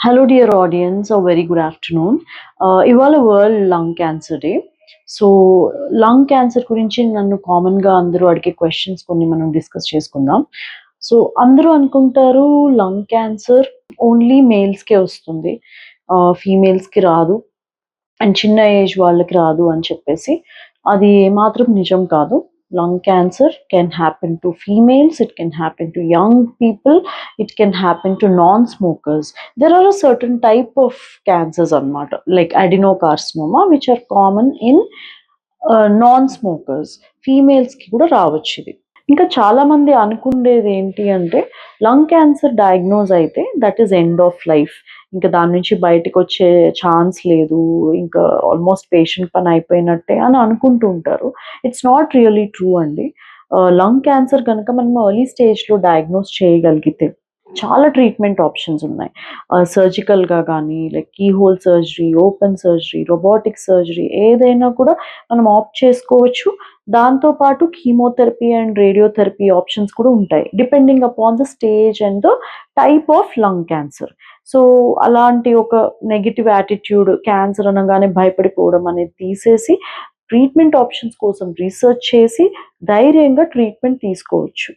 Hello, dear audience. A very good afternoon. ఇవాళ world lung cancer day. So lung cancer గురించి నన్ను కామన్గా అందరూ అడిగే క్వశ్చన్స్ కొన్ని మనం డిస్కస్ చేసుకుందాం. సో అందరూ అనుకుంటారు లంగ్ క్యాన్సర్ ఓన్లీ మేల్స్కే వస్తుంది, ఫీమేల్స్కి రాదు అండ్ చిన్న ఏజ్ వాళ్ళకి రాదు అని చెప్పేసి. అది ఏమాత్రం నిజం కాదు. Lung cancer can happen to females, it can happen to young people, it can happen to non-smokers. There are a certain type of cancers anamata, like adenocarcinoma, which are common in non-smokers. Females ki kuda రావచ్చు ఇది. ఇంకా చాలా మంది అనుకునేది ఏంటి అంటే lung cancer diagnose అయితే that is end of life, ఇంకా దాని నుంచి బయటకు వచ్చే ఛాన్స్ లేదు, ఇంకా ఆల్మోస్ట్ పేషెంట్ పని అయిపోయినట్టే అని అనుకుంటూ ఉంటారు. ఇట్స్ నాట్ రియలీ ట్రూ అండి. లంగ్ క్యాన్సర్ కనుక మనం ఎర్లీ స్టేజ్లో డయాగ్నోస్ చేయగలిగితే చాలా ట్రీట్మెంట్ ఆప్షన్స్ ఉన్నాయి. సర్జికల్గా కానీ, like keyhole surgery, open surgery, robotic surgery ఏదైనా కూడా మనం ఆప్ట్ చేసుకోవచ్చు. దాంతోపాటు కీమోథెరపీ అండ్ రేడియోథెరపీ ఆప్షన్స్ కూడా ఉంటాయి, depending upon the stage and the type of lung cancer. So అలాంటి ఒక నెగిటివ్ యాటిట్యూడ్, క్యాన్సర్ అనగానే భయపడిపోవడం అనేది తీసేసి ట్రీట్మెంట్ ఆప్షన్స్ కోసం రీసెర్చ్ చేసి ధైర్యంగా ట్రీట్మెంట్ తీసుకోవచ్చు.